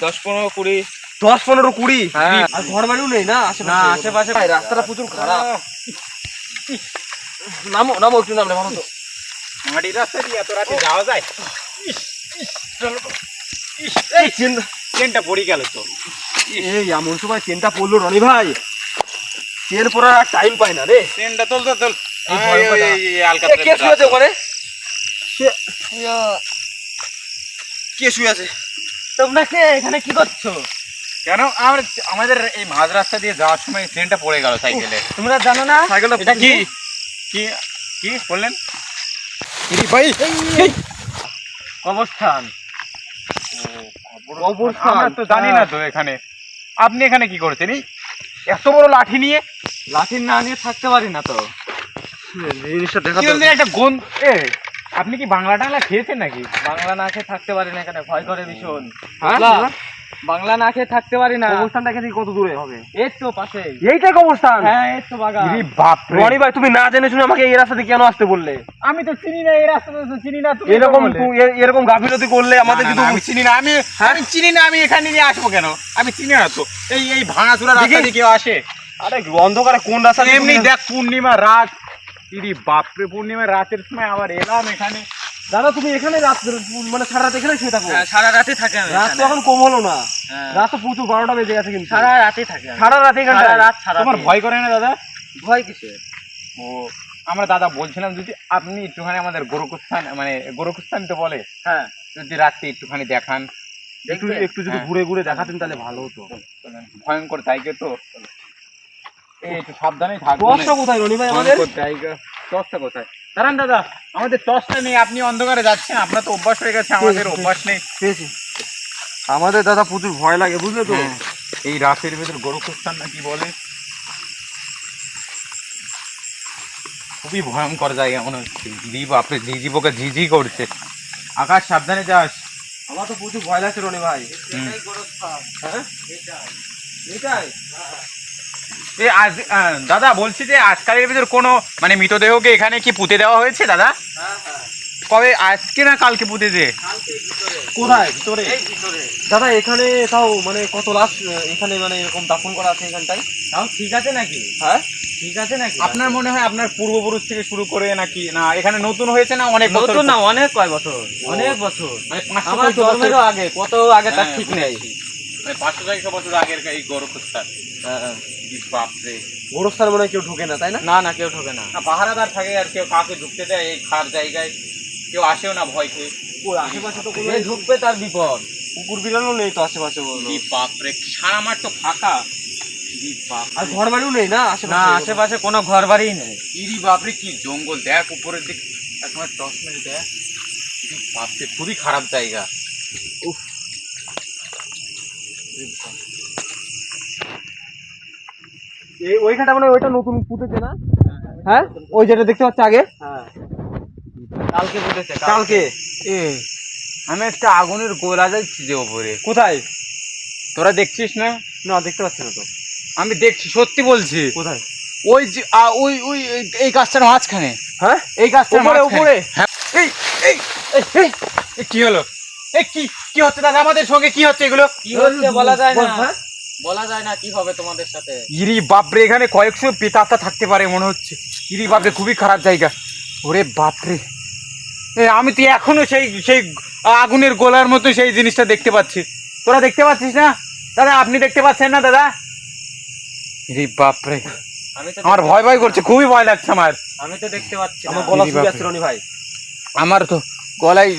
10-15-20। 10-15-20? হ্যাঁ। আর ঘর বাড়িও নেই না আশেপাশে? রাস্তাটা প্রচুর খারাপ। নামো একটু, নামলে ভালো তো। মাটির রাস্তা দিয়ে এত রাতে যাওয়া যায়? এই ট্রেনটা পড়ে গেল তো। এই এমন সময় চেনটা পড়লো রনি ভাই, চেন পড়ার টাইম পাই না রে। ট্রেনটা তোল। কে শুয়ে আছে ওখানে? কে শুয়ে আছে? তোমরা কে এখানে কি করছো? কেন আমাদের এই মাঝ রাস্তা দিয়ে যাওয়ার সময় ট্রেনটা পড়ে গেল সাইকেলে। তোমরা জানো না সাইকেলটা এটা কি কি বললেন? ভাই কবরস্থান। আমরা তো জানি না তো এখানে। আপনি এখানে কি করছেন এই এত বড় লাঠি নিয়ে? লাঠি না নিয়ে থাকতে পারি না তো। জিনিসটা দেখা একটা গন্ধ। আপনি কি বাংলা টাংলা খেয়েছেন নাকি? বাংলা না খেয়ে থাকতে পারি না এখানে, ভয় করে ভীষণ। বাংলা না খেয়ে থাকতে পারি না। কবরস্থানটা এখান থেকে কত দূরে হবে? এই তো পাশে। এইটাই কবরস্থান? হ্যাঁ এই তো বাগান। রনি ভাই, তুমি না জেনে শুনে আমাকে এই রাস্তাতে কেন আসতে বললে? আমি তো চিনি না এই রাস্তা, তো চিনি না। তুমি এরকম গাফিলতি করলে আমাদের কিন্তু আমি চিনি না। আমি চিনি না, আমি এখানে নিয়ে আসবো কেন? আমি চিনি না তো। এই ভাঙাচোরা রাস্তা দিয়ে কেউ আসে? আরে অন্ধকারে কোন রাস্তা? এমনি দেখ, পূর্ণিমা রাত। বাপরে, পূর্ণিমা রাতের সময় আবার এলাম এখানে। দাদা তুমি এখানে রাত মানে সারা রাত এখানে শুয়ে থাকো? সারা রাতে থাকে। রাত তো এখন কম হলো না, রাত তো প্রচুর 12টা বেজে গেছে। কিন্তু সারা রাতে থাকে। সারা রাত এখানে? তোমার ভয় করে না দাদা? ভয় কিসের? ও আমরা দাদা বলছিলাম, যদি আপনি একটুখানি আমাদের গোরক্ষস্থান তো বলে, হ্যাঁ, যদি রাত্রে একটুখানি দেখান, একটু যদি ঘুরে ঘুরে দেখাতেন তাহলে ভালো হতো। ভয়ঙ্কর জায়গা তো, একটু সাবধানে থাকবেন। টর্চটা কোথায় রনি ভাই আমাদের? টর্চটা কোথায়? দাঁড়ান দাদা, আমাদের টর্চটা নেই। আপনি অন্ধকারে যাচ্ছেন, আপনার তো অভ্যাস হয়ে গেছে, আমাদের অভ্যাস নেই। পেয়েছি। আমাদের দাদা প্রচুর ভয় লাগে, বুঝলে তো। এই রাতের ভেতর গোরক্ষস্থান না কি বলে, খুবই ভয়ঙ্কর জায়গা মনে হচ্ছে। বাপরে, ঝিঝি পোকা ঝিঝি করছে। আকাশ সাবধানে যাস। আমার তো প্রচুর ভয় লাগছে রনি ভাই। দাদা বলছি যে আজকালের ভিতর কোনো মানে মৃতদেহকে এখানে কি পুঁতে দেওয়া হয়েছে দাদা? কবে, আজকে না কালকে পুঁতে দিয়ে? কোথায়? ভিতরে? দাদা এখানে তাও মানে কত লাশ এখানে মানে এরকম দাফন করা আছে এখানটায়? তাও ঠিক আছে নাকি? হ্যাঁ ঠিক আছে নাকি? আপনার মনে হয় আপনার পূর্বপুরুষ থেকে শুরু করে নাকি, না এখানে নতুন হয়েছে না অনেক বছর? না, অনেক কয় বছর, অনেক বছর, মানে আমার জন্মেরও আগে, কত আগে তার ঠিক নেই। মানে 500-600 বছর আগের এই গোরক্ষস্থান। বাপরে, গোরস্থান মনে হয় কেউ ঢোকে না, তাই না? না কেউ ঢোকে না। পাহারাদার থাকে, আর কেউ কাউকে ঢুকতে দেয় এই খার জায়গায়? কেউ আসেও না ভয় খেয়ে। আশেপাশে তো কোনো ঢুকবে তার বিপদ। কুকুর বিড়ালও নেই তো আশেপাশে। বাপরে, সারা মাঠ তো ফাঁকা। আর ঘর বাড়িও নেই না আশেপাশে কোনো ঘর বাড়ি নেই। বাপরে, কি জঙ্গল! দেখ উপরের দিক, একবার টর্চ মেরে দেখ। বাপরে, খুবই খারাপ জায়গা। ওইখানটা মানে ওইটা নতুন পুঁতেছে না? হ্যাঁ, ওই যেটা দেখতে পাচ্ছি আগে। কালকে পুঁতেছে। কালকে আমি একটা আগুনের গোলা যাচ্ছি যে ওপরে। কোথায়? তোরা দেখছিস না? না, দেখতে পাচ্ছি না তো। আমি দেখছি, সত্যি বলছি। কোথায়? ওই যে ওই এই গাছটার মাঝখানে। হ্যাঁ, এই গাছটার উপরে। হ্যাঁ, এই কি হলো? কি হচ্ছে দাদা? আমাদের সঙ্গে কি হচ্ছে? এগুলো কি হচ্ছে বলা যায় না। বলা যায় না কি হবে তোমাদের সাথে। বাপরে, এখানে কয়েকশো প্রেতাত্মা থাকতে পারে মনে হচ্ছে। বাপরে, খুবই খারাপ জায়গা। ওরে বাপরে, আমি তো এখনো সেই আগুনের গোলার মতো সেই জিনিসটা দেখতে পাচ্ছি। তোরা দেখতে পাচ্ছিস না দাদা? আপনি দেখতে পাচ্ছেন না দাদা? বাপরে, আমার ভয় করছে, খুবই ভয় লাগছে আমার। আমি তো দেখতে পাচ্ছি, আমার গলা শুকিয়ে যাচ্ছে রনি ভাই। আমার তো গলায়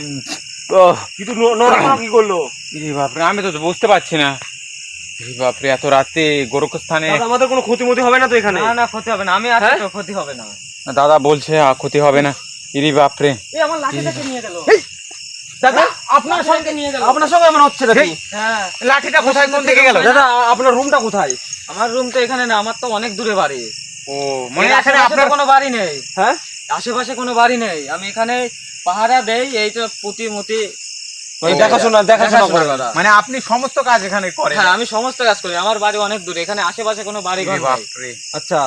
কিন্তু কি করলো? বাপরে, আমি তো বুঝতে পারছি না। বাপরে, এত রাতে গোরক্ষস্থানে আমাদের কোনো ক্ষতি হবে না তো এখানে? না ক্ষতি হবে না, আমি আছি তো, ক্ষতি হবে না। দাদা বলছে ক্ষতি হবে না। বাপরে, আমার লাঠিটাকে নিয়ে গেল দাদা। আপনার সঙ্গে নিয়ে গেল? আপনার সঙ্গে এমন হচ্ছে নাকি? হ্যাঁ, লাঠিটা কোথায়, কোন দিকে গেল? দাদা আপনার রুমটা কোথায়? আমার রুম তো এখানে না, আমার তো অনেক দূরে বাড়ি। ও মানে এখানে আপনার কোনো বাড়ি নেই? হ্যাঁ, আশেপাশে কোনো বাড়ি নেই। আমি এখানে পাহারা দেই, এই তো পুঁতি দেখাশোনা করে। মানে আপনি সমস্ত কাজ এখানে করেন? হ্যাঁ, আমি সমস্ত কাজ করি। আমার বাড়ি অনেক দূরে, এখানে আশেপাশে কোনো বাড়ি ঘর নেই। আচ্ছা,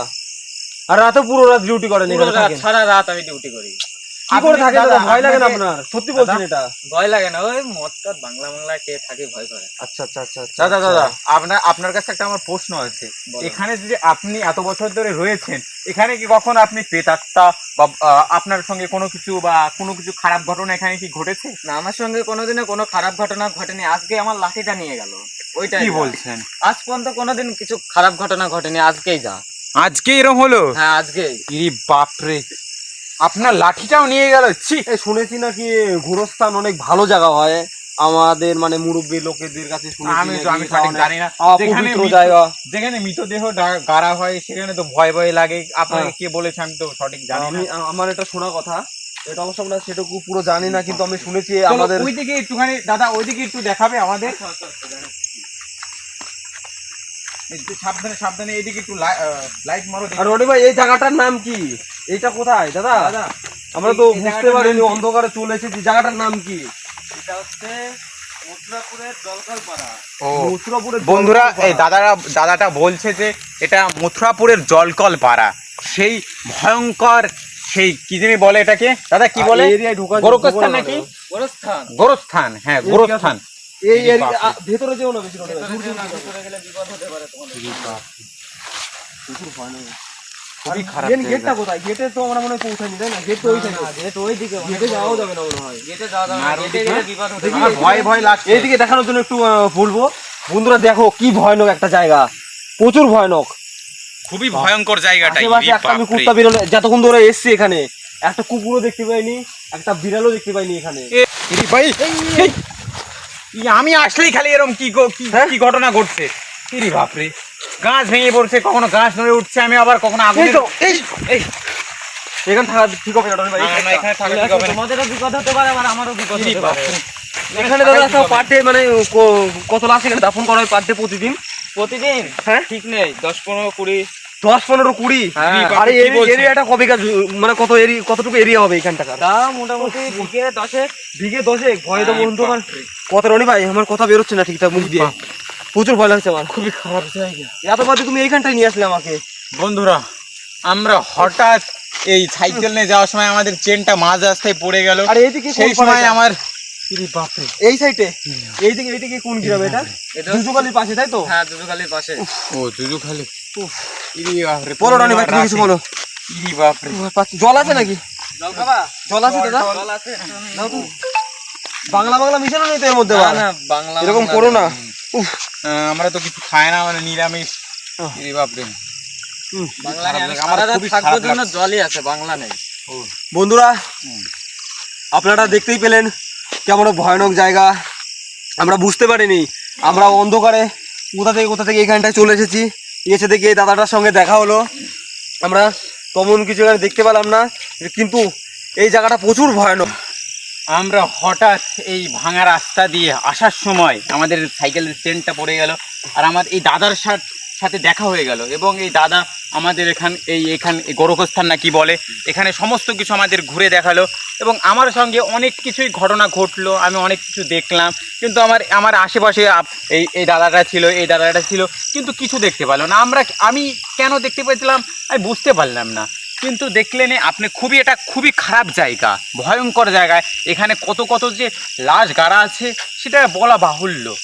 আর রাতে পুরো রাত ডিউটি করেন? সারা রাত আমি ডিউটি করি। কি করে থাকে দাদা, দাদা? ভয় লাগে না আপনাকে- আপনার? সত্যি বলছেন এটা? ভয় লাগে না, ওই মদ টদ বাংলা কে থাকে ভয় করে। আচ্ছা আচ্ছা আচ্ছা আচ্ছা। দাদা দাদা আপনার কাছে একটা আমার প্রশ্ন আছে। বলো। এখানে যে আপনি এত বছর ধরে রয়েছেন, এখানে কি কখনো আপনি প্রেতাত্মা বা আপনার সঙ্গে কোনো কিছু বা কোনো কিছু খারাপ ঘটনা এখানে কি ঘটেছে? না, আমার সঙ্গে কোনোদিনও কোনো খারাপ ঘটনা ঘটেনি। আজকে আমার লাঠিটা নিয়ে গেল, ওইটাই কি যা। বলছেন? আজ পর্যন্ত কোনোদিন কিছু খারাপ ঘটনা ঘটেনি, আজকেই যা। আজকে এরকম হলো? হ্যাঁ, আজকেই। ইরি বাপরে, আপনার লাঠিটাও নিয়ে গেল। ছি, এই শুনেছি নাকি গোরস্থান অনেক ভালো জায়গা হয় আমাদের মানে মুরব্বী লোকেদের কাছে শুনেছি আমি নাকি আমি এটা সঠিক অনেক জানি না। যেখানে পবিত্র জায়গা। যেখানে মৃতদেহ গাড়া হয় সেখানে তো ভয় ভয় লাগে। আপনাকে কে বলেছে আমি তো সঠিক জানি না। আমি আমার এটা শোনা কথা, এটা অবশ্য আমরা সেটুকু পুরো জানি না, কিন্তু আমি শুনেছি চলো, আমাদের ওইদিকে একটুখানি দাদা, ওইদিকে একটু দেখাবে আমাদের। একটু সাবধানে সাবধানে, এদিকে একটু লাইট মারো দেখি। আর রনি ভাই এই জায়গাটার নাম কি? এইটা কোথায় দাদা? দাদা, আমরা তো এই বুঝতে জায়গাটার পারিনি, নাম কি? অন্ধকারে চলে এসেছি। জায়গাটার নাম কি? এটা হচ্ছে মথুরাপুরের জলকলপাড়া। ও মথুরাপুরের বন্ধুরা, জলকলপাড়া। এই দাদাটা বলছে যে এটা মথুরাপুরের জলকল পাড়া। সেই ভয়ঙ্কর, সেই কি জানি বলে এটাকে দাদা, কি বলে? এই এরিয়ায় ঢোকা গোরক্ষস্থান নাকি? গোরস্থান। গোরস্থান, হ্যাঁ গোরস্থান। এই বাপরে। এরিয়া ভেতরে যেও না বেশি, রনি ভাই। ভেতরে যেও না, ভেতরে গেলে বিপদ হতে পারে তোমাদের। খুবই খারাপ মেন জায়গা। গেটটা কোথায়? গেটে তো আমরা মনে হয় পৌঁছাইনি, তাই না? গেট তো ওই সাইডে। গেট ওইদিকে, গেটে যাওয়াও যাবে না মনে হয়। গেটে যাওয়া যাবে না, না, আর গেটে ওদিকে- গেলে বিপদ হতে দেখি, পারে। আমার ভয় লাগছে। এইদিকে দেখানোর জন্য একটু বলবো, বন্ধুরা দেখো কি ভয়ানক একটা জায়গা, প্রচুর ভয়ানক। খুবই ভয়ঙ্কর জায়গাটা। আশেপাশে একটা আমি কুত্তা বিড়াল যতক্ষণ ধরে এসছি এখানে, একটা কুকুরও দেখতে পাইনি, একটা বিড়ালও দেখতে পাইনি এখানে। ভাই, আমি আসলেই খালি এরকম হ্যাঁ? কি ঘটনা ঘটছে। ইরি বাপরে, গাছ ভেঙে পড়ছে, কখনো গাছ নড়ে উঠছে, আমি আবার কখনো আগুন। এই তো, এই এখানে থাকা ঠিক হবে না রনি ভাই। এখানে থাকা ঠিক হবে না। তোমাদেরও বিপদ হতে পারে, আবার আমারও বিপদ ইরি হতে পারে। বাপরে। এখানে দাদা একটা পার ডে মানে কত লাশ এখানে দাফন করা হয় পার ডে প্রতিদিন? প্রতিদিন হ্যাঁ? ঠিক নেই, 10, 15, 20। 10, 15, 20? হ্যাঁ। আরে কি বলছেন? এরিয়াটা কবে মানে কতটুকু এরিয়া হবে এখানটাকার? তা মোটামুটি বিঘে 10। বিঘে 10? ভয় তো হ্যাঁ, বন্ধু আমার বাপরে। কত রনি ভাই, আমার কথা বেরোচ্ছে না ঠিকঠাক মুখ দিয়ে, প্রচুর ভয় লাগছে আমার। খুবই খারাপ জায়গা। এত বাদে তুমি এইখানটায় নিয়ে আসলে আমাকে। বন্ধুরা, আমরা হঠাৎ এই সাইকেল নিয়ে যাওয়ার সময় আমাদের চেনটা মাঝ রাস্তায় পড়ে গেল। আর এইদিকে সেই কোন সময় পাড়াটা? আমার ইরি বাপরে, এই সাইডে এইদিকে কোন গ্রাম এটা? এটা জুজুকালির পাশে, তাই তো? হ্যাঁ, দুজুখালির পাশে। ও জুজু খালি। ইরি বাপরে, বলো রনি ভাই, তুমি কিছু বলো। ইরি বাপরে। জল আছে নাকি? জল খাবা? জল আছে দাদা? জল আছে। দাও তো। বাংলা মিশানো নেই তো এর মধ্যে? না, আবার? না, বাংলা এরকম বাংলা করো না। নেই। উফ, আমরা তো কিছু খাই না, মানে নিরামিষ। আহ। ইরি বাপরে, বাংলা নেই, আমি আমার সারা রাত খুবই থাকবো খারাপ জন্য লাগছে। জলই আছে, বাংলা নেই। বন্ধুরা হুম। আপনারা দেখতেই পেলেন কেমন ভয়ানক জায়গা। আমরা বুঝতে পারিনি, আমরা অন্ধকারে কোথা থেকে এখানটায় চলে এসেছি। এসে দেখি এই দাদাটার সঙ্গে দেখা হলো। আমরা তেমন কিছু এখানে দেখতে পেলাম না, কিন্তু এই জায়গাটা প্রচুর ভয়ানক। আমরা হঠাৎ এই ভাঙা রাস্তা দিয়ে আসার সময় আমাদের সাইকেলের চেনটা পড়ে গেল, আর আমার এই দাদার সাথে দেখা হয়ে গেল। এবং এই দাদা আমাদের এখানে গোরক্ষস্থান না কি বলে, এখানে সমস্ত কিছু আমাদের ঘুরে দেখালো। এবং আমার সঙ্গে অনেক কিছুই ঘটনা ঘটলো, আমি অনেক কিছু দেখলাম। কিন্তু আমার আশেপাশে এই দাদাটা ছিল, কিন্তু কিছু দেখতে পেল না। আমি কেন দেখতে পেয়েছিলাম আমি বুঝতে পারলাম না। কিন্তু দেখলেন আপনি, এটা খুবই খারাপ জায়গা, ভয়ঙ্কর জায়গায়। এখানে কত যে লাশ গাড়া আছে সেটা বলা বাহুল্য।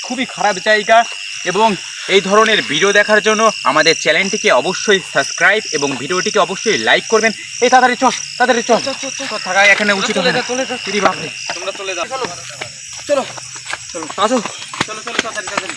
খুবই খারাপ জায়গা। এবং এই ধরনের ভিডিও দেখার জন্য আমাদের চ্যানেলটিকে অবশ্যই সাবস্ক্রাইব এবং ভিডিওটিকে অবশ্যই লাইক করবেন। এই তাড়াতাড়ি চল থাকা এখানে উচিত হবে না। চলে যাও, ইরি বাপরে। তোমরা চলে যাও। চলো আসো। চলো, তাড়াতাড়ি।